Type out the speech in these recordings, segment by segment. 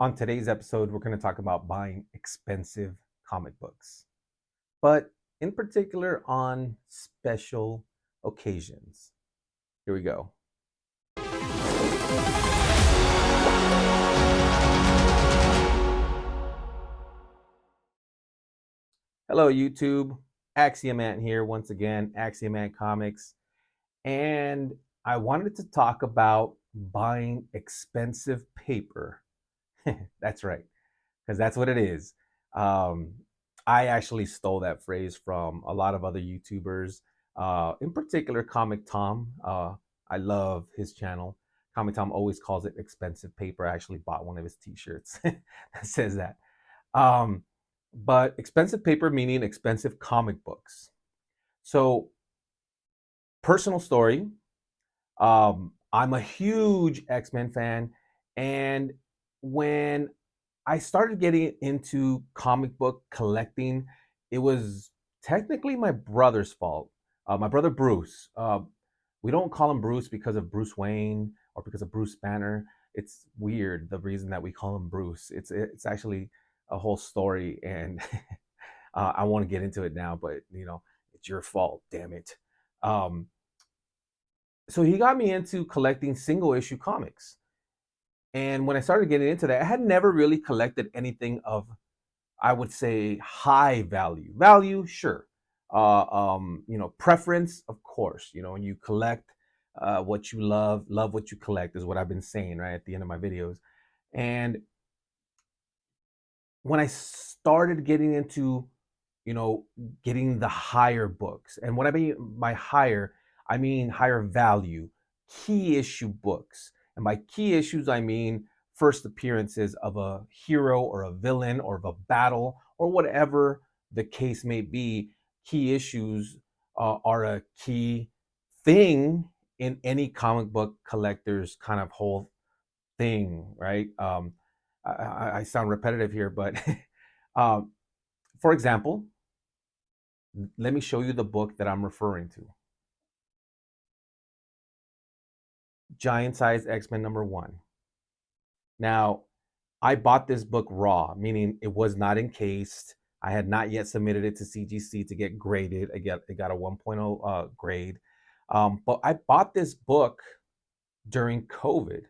On today's episode, we're going to talk about buying expensive comic books, but in particular on special occasions. Here we go. Hello, YouTube. Axiomant here once again, Axiomant Comics. And I wanted to talk about buying expensive paper. That's right, because that's what it is. Um, I actually stole that phrase from a lot of other YouTubers, in particular Comic Tom. I love his channel. Comic Tom always calls it expensive paper. I actually bought one of his T-shirts that says that. Um, but expensive paper meaning expensive comic books. So, personal story. I'm a huge X-Men fan, and when I started getting into comic book collecting, it was technically my brother's fault. My brother Bruce. We don't call him Bruce because of Bruce Wayne or because of Bruce Banner. It's weird the reason that we call him Bruce. It's actually a whole story, and I want to get into it now, but it's your fault. Damn it. Um, so he got me into collecting single issue comics. And when I started getting into that, I had never really collected anything of, I would say, high value. Value, sure. Preference, of course. When you collect what you love what you collect is what I've been saying right at the end of my videos. And when I started getting into, getting the higher books, and what I mean by higher, I mean higher value, key issue books. And by key issues, I mean first appearances of a hero or a villain or of a battle or whatever the case may be. Key issues are a key thing in any comic book collector's kind of whole thing, right? I sound repetitive here, but um, for example, let me show you the book that I'm referring to. Giant Size X-Men #1. Now, I bought this book raw, meaning it was not encased. I had not yet submitted it to CGC to get graded. It got a 1.0 grade. But I bought this book during COVID.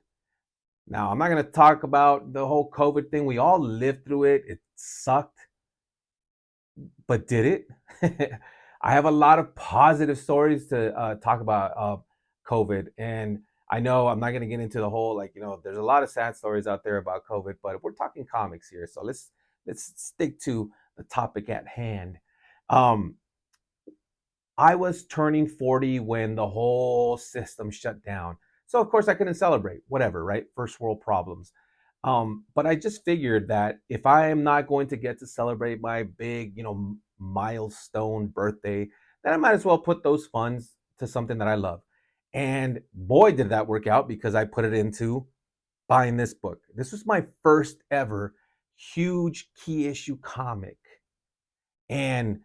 Now, I'm not going to talk about the whole COVID thing. We all lived through it. It sucked, but did it? I have a lot of positive stories to talk about COVID, and I know I'm not going to get into the whole there's a lot of sad stories out there about COVID, but we're talking comics here, so let's stick to the topic at hand. Um, I was turning 40 when the whole system shut down, so of course I couldn't celebrate. Whatever, right? First world problems. But I just figured that if I am not going to get to celebrate my big, milestone birthday, then I might as well put those funds to something that I love. And boy, did that work out because I put it into buying this book. This was my first ever huge key issue comic. And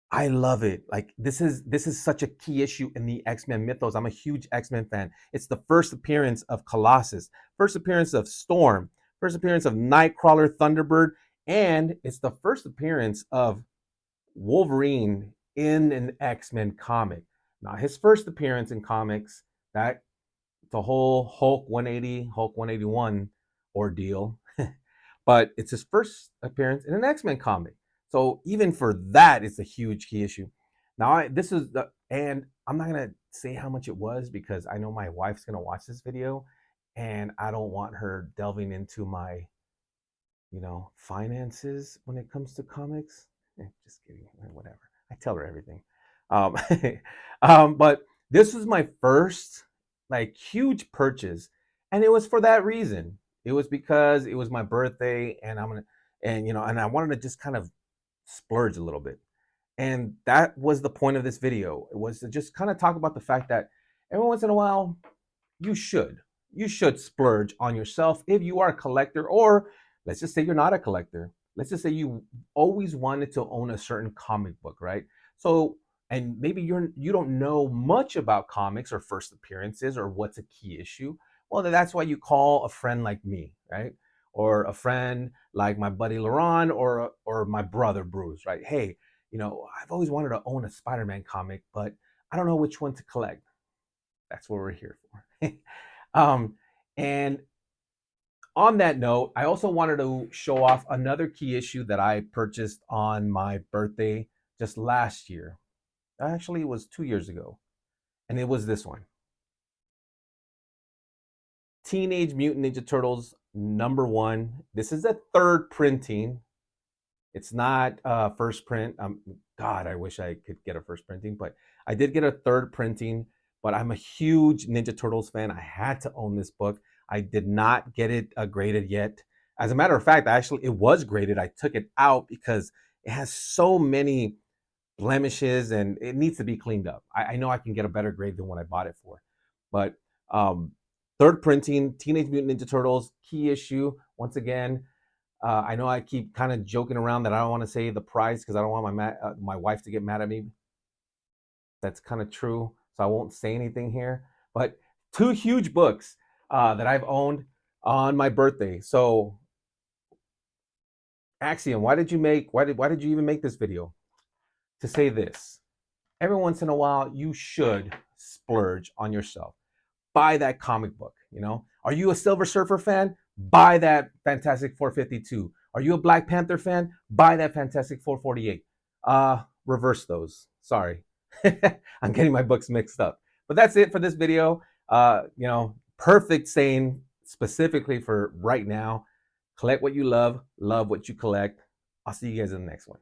I love it. Like this is such a key issue in the X-Men mythos. I'm a huge X-Men fan. It's the first appearance of Colossus, first appearance of Storm, first appearance of Nightcrawler, Thunderbird, and it's the first appearance of Wolverine in an X-Men comic. Now, his first appearance in comics, that the whole Hulk 180, Hulk 181 ordeal, but it's his first appearance in an X-Men comic. So even for that, it's a huge key issue. Now, this is the, and I'm not gonna say how much it was because I know my wife's gonna watch this video, and I don't want her delving into my, finances when it comes to comics. Just kidding, whatever. I tell her everything. Um, but this was my first like huge purchase, and it was for that reason. It was because it was my birthday, and and I wanted to just kind of splurge a little bit. And that was the point of this video. It was to just kind of talk about the fact that every once in a while you should splurge on yourself if you are a collector, or let's just say you're not a collector. Let's just say you always wanted to own a certain comic book, right? So, and maybe you don't know much about comics or first appearances or what's a key issue. Well, that's why you call a friend like me, right? or a friend like my buddy Laron or my brother Bruce, right? Hey, I've always wanted to own a Spider-Man comic, but I don't know which one to collect. That's what we're here for. And on that note, I also wanted to show off another key issue that I purchased on my birthday just last year. Actually, it was 2 years ago, and it was this one. Teenage Mutant Ninja Turtles #1. This is a third printing. It's not first print. God, I wish I could get a first printing, but I did get a third printing. But I'm a huge Ninja Turtles fan. I had to own this book. I did not get it graded yet. As a matter of fact, it was graded. I took it out because it has so many blemishes and it needs to be cleaned up. I know I can get a better grade than what I bought it for. But third printing, Teenage Mutant Ninja Turtles, key issue. Once again, I know I keep kind of joking around that I don't want to say the price because I don't want my wife to get mad at me. That's kind of true, so I won't say anything here. But 2 huge books that I've owned on my birthday. So, Axiom, why did you even make this video? To say this: every once in a while, you should splurge on yourself. Buy that comic book. Are you a Silver Surfer fan? Buy that Fantastic 452. Are you a Black Panther fan? Buy that Fantastic 448. Reverse those. Sorry. I'm getting my books mixed up. But that's it for this video. Perfect saying specifically for right now. Collect what you love what you collect. I'll see you guys in the next one.